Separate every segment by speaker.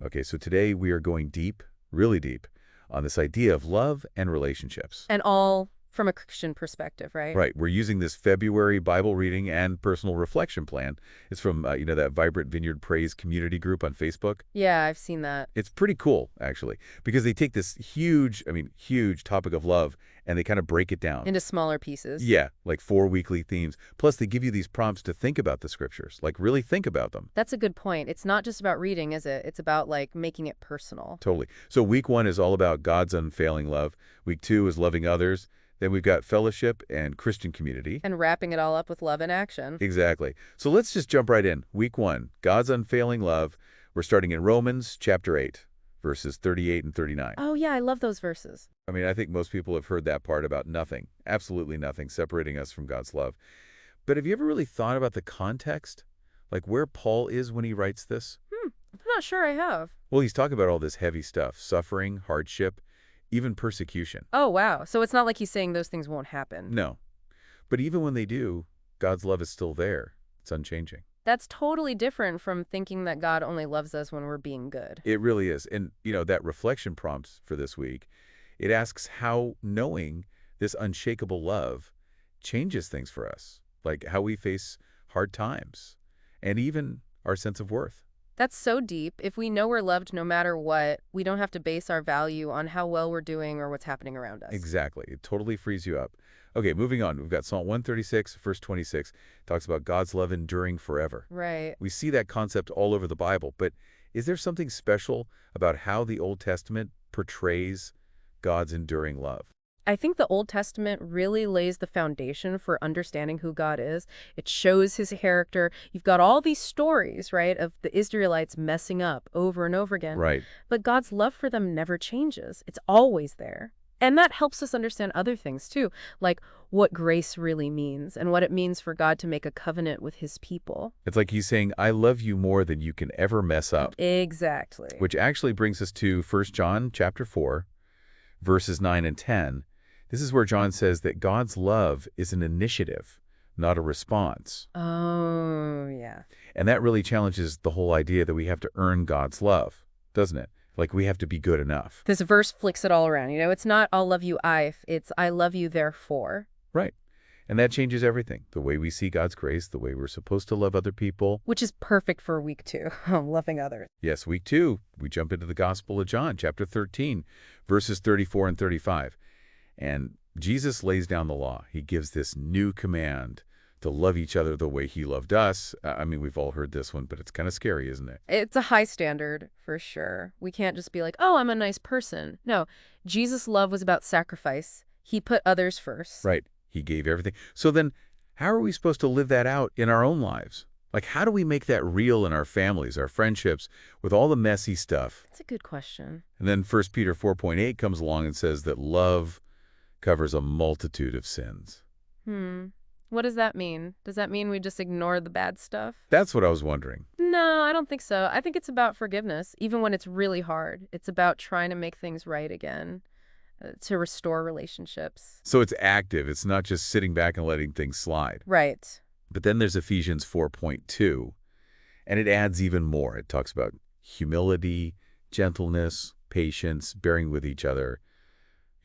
Speaker 1: Okay, so today we are going deep, really deep, on this idea of love and relationships.
Speaker 2: And all from a Christian perspective, right?
Speaker 1: Right, we're using this February Bible reading and personal reflection plan. It's from, that Vibrant Vineyard Praise community group on Facebook.
Speaker 2: Yeah, I've seen that.
Speaker 1: It's pretty cool, actually, because they take this huge topic of love, and they kind of break it down.
Speaker 2: Into smaller pieces.
Speaker 1: Yeah, like 4 weekly themes. Plus, they give you these prompts to think about the scriptures, like really think about them.
Speaker 2: That's a good point. It's not just about reading, is it? It's about, like, making it personal.
Speaker 1: Totally. So week 1 is all about God's unfailing love. Week 2 is loving others. Then we've got fellowship and Christian community.
Speaker 2: And wrapping it all up with love in action.
Speaker 1: Exactly. So let's just jump right in. Week 1, God's unfailing love. We're starting in Romans chapter 8, verses 38 and 39.
Speaker 2: Oh, yeah, I love those verses.
Speaker 1: I mean, I think most people have heard that part about nothing, absolutely nothing, separating us from God's love. But have you ever really thought about the context? Like where Paul is when he writes this?
Speaker 2: I'm not sure I have.
Speaker 1: Well, he's talking about all this heavy stuff, suffering, hardship, even persecution.
Speaker 2: Oh, wow. So it's not like he's saying those things won't happen.
Speaker 1: No. But even when they do, God's love is still there. It's unchanging.
Speaker 2: That's totally different from thinking that God only loves us when we're being good.
Speaker 1: It really is. And, that reflection prompt for this week, it asks how knowing this unshakable love changes things for us, like how we face hard times and even our sense of worth.
Speaker 2: That's so deep. If we know we're loved no matter what, we don't have to base our value on how well we're doing or what's happening around us.
Speaker 1: Exactly. It totally frees you up. Okay, moving on. We've got Psalm 136, verse 26. Talks about God's love enduring forever.
Speaker 2: Right.
Speaker 1: We see that concept all over the Bible, but is there something special about how the Old Testament portrays God's enduring love?
Speaker 2: I think the Old Testament really lays the foundation for understanding who God is. It shows his character. You've got all these stories, right, of the Israelites messing up over and over again.
Speaker 1: Right.
Speaker 2: But God's love for them never changes. It's always there. And that helps us understand other things, too, like what grace really means and what it means for God to make a covenant with his people.
Speaker 1: It's like he's saying, I love you more than you can ever mess up.
Speaker 2: Exactly.
Speaker 1: Which actually brings us to 1 John chapter 4, verses 9 and 10. This is where John says that God's love is an initiative, not a response.
Speaker 2: Oh, yeah.
Speaker 1: And that really challenges the whole idea that we have to earn God's love, doesn't it? Like we have to be good enough.
Speaker 2: This verse flicks it all around. It's not I'll love you if, it's I love you therefore.
Speaker 1: Right. And that changes everything. The way we see God's grace, the way we're supposed to love other people.
Speaker 2: Which is perfect for week 2, loving others.
Speaker 1: Yes, week 2, we jump into the Gospel of John, chapter 13, verses 34 and 35. And Jesus lays down the law. He gives this new command to love each other the way he loved us. I mean, we've all heard this one, but it's kind of scary, isn't it?
Speaker 2: It's a high standard, for sure. We can't just be like, oh, I'm a nice person. No, Jesus' love was about sacrifice. He put others first.
Speaker 1: Right. He gave everything. So then, how are we supposed to live that out in our own lives? Like, how do we make that real in our families, our friendships, with all the messy stuff?
Speaker 2: That's a good question.
Speaker 1: And then 1 Peter 4.8 comes along and says that love covers a multitude of sins.
Speaker 2: What does that mean? Does that mean we just ignore the bad stuff?
Speaker 1: That's what I was wondering.
Speaker 2: No, I don't think so. I think it's about forgiveness, even when it's really hard. It's about trying to make things right again, to restore relationships.
Speaker 1: So it's active. It's not just sitting back and letting things slide.
Speaker 2: Right.
Speaker 1: But then there's Ephesians 4.2, and it adds even more. It talks about humility, gentleness, patience, bearing with each other.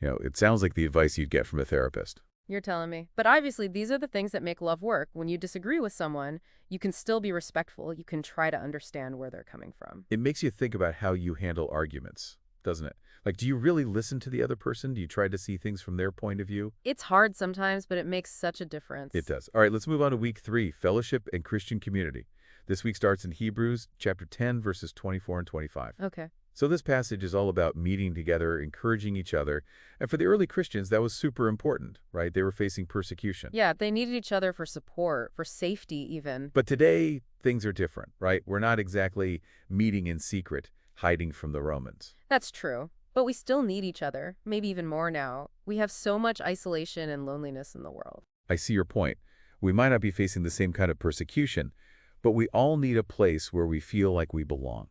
Speaker 1: It sounds like the advice you'd get from a therapist.
Speaker 2: You're telling me. But obviously, these are the things that make love work. When you disagree with someone, you can still be respectful. You can try to understand where they're coming from.
Speaker 1: It makes you think about how you handle arguments, doesn't it? Like, do you really listen to the other person? Do you try to see things from their point of view?
Speaker 2: It's hard sometimes, but it makes such a difference.
Speaker 1: It does. All right, let's move on to week 3, fellowship and Christian community. This week starts in Hebrews chapter 10, verses 24 and 25.
Speaker 2: Okay.
Speaker 1: So this passage is all about meeting together, encouraging each other. And for the early Christians, that was super important, right? They were facing persecution.
Speaker 2: Yeah, they needed each other for support, for safety even.
Speaker 1: But today, things are different, right? We're not exactly meeting in secret, hiding from the Romans.
Speaker 2: That's true. But we still need each other, maybe even more now. We have so much isolation and loneliness in the world.
Speaker 1: I see your point. We might not be facing the same kind of persecution, but we all need a place where we feel like we belong,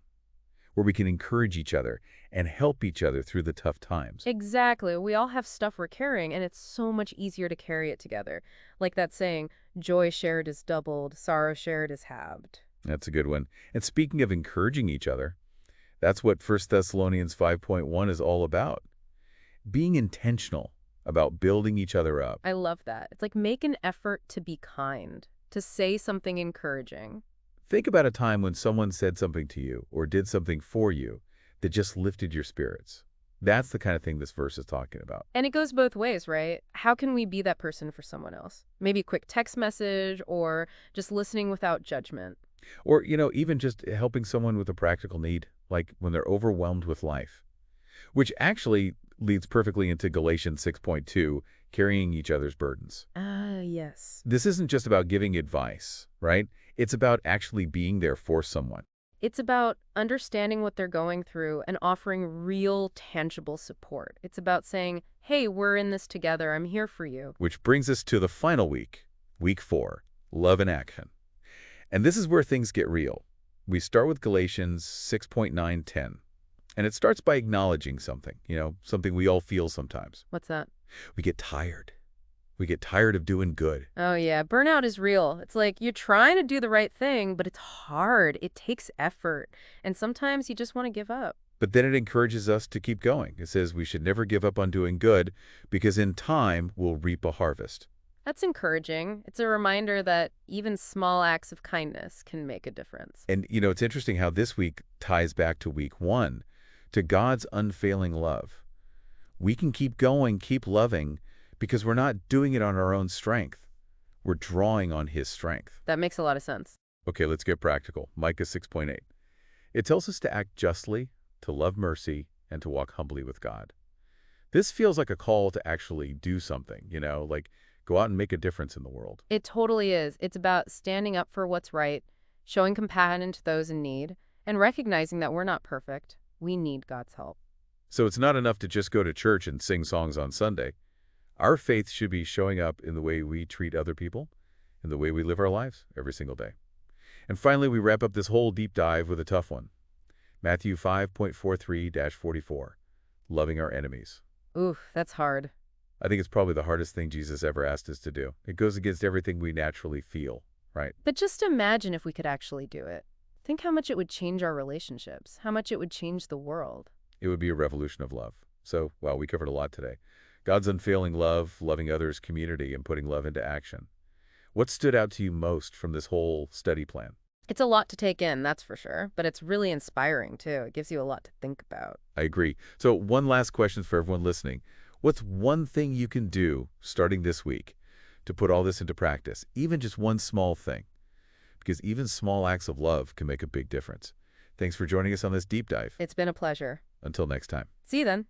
Speaker 1: where we can encourage each other and help each other through the tough times.
Speaker 2: Exactly. We all have stuff we're carrying, and it's so much easier to carry it together. Like that saying, joy shared is doubled, sorrow shared is halved.
Speaker 1: That's a good one. And speaking of encouraging each other, That's what 1 Thessalonians 5.1 is all about. Being intentional about building each other up.
Speaker 2: I love that. It's like make an effort to be kind, to say something encouraging.
Speaker 1: Think about a time when someone said something to you or did something for you that just lifted your spirits. That's the kind of thing this verse is talking about.
Speaker 2: And it goes both ways, right? How can we be that person for someone else? Maybe a quick text message or just listening without judgment.
Speaker 1: Or, even just helping someone with a practical need, like when they're overwhelmed with life. Which actually leads perfectly into Galatians 6.2, carrying each other's burdens.
Speaker 2: Ah, yes.
Speaker 1: This isn't just about giving advice, right? It's about actually being there for someone.
Speaker 2: It's about understanding what they're going through and offering real, tangible support. It's about saying, hey, we're in this together. I'm here for you.
Speaker 1: Which brings us to the final week, week 4, love in action. And this is where things get real. We start with Galatians 6.9-10. And it starts by acknowledging something, something we all feel sometimes.
Speaker 2: What's that?
Speaker 1: We get tired. We get tired of doing good.
Speaker 2: Oh, yeah. Burnout is real. It's like you're trying to do the right thing, but it's hard. It takes effort. And sometimes you just want to give up.
Speaker 1: But then it encourages us to keep going. It says we should never give up on doing good because in time we'll reap a harvest.
Speaker 2: That's encouraging. It's a reminder that even small acts of kindness can make a difference.
Speaker 1: And, it's interesting how this week ties back to week 1, to God's unfailing love. We can keep going, keep loving, because we're not doing it on our own strength. We're drawing on His strength.
Speaker 2: That makes a lot of sense.
Speaker 1: Okay, let's get practical. Micah 6.8. It tells us to act justly, to love mercy, and to walk humbly with God. This feels like a call to actually do something, like go out and make a difference in the world.
Speaker 2: It totally is. It's about standing up for what's right, showing compassion to those in need, and recognizing that we're not perfect. We need God's help.
Speaker 1: So it's not enough to just go to church and sing songs on Sunday. Our faith should be showing up in the way we treat other people, in the way we live our lives every single day. And finally, we wrap up this whole deep dive with a tough one. Matthew 5.43-44, loving our enemies.
Speaker 2: Oof, that's hard.
Speaker 1: I think it's probably the hardest thing Jesus ever asked us to do. It goes against everything we naturally feel, right?
Speaker 2: But just imagine if we could actually do it. Think how much it would change our relationships, how much it would change the world.
Speaker 1: It would be a revolution of love. So, wow, we covered a lot today. God's unfailing love, loving others, community, and putting love into action. What stood out to you most from this whole study plan?
Speaker 2: It's a lot to take in, that's for sure, but it's really inspiring, too. It gives you a lot to think about.
Speaker 1: I agree. So one last question for everyone listening. What's one thing you can do starting this week to put all this into practice, even just one small thing? Because even small acts of love can make a big difference. Thanks for joining us on this deep dive.
Speaker 2: It's been a pleasure.
Speaker 1: Until next time.
Speaker 2: See you then.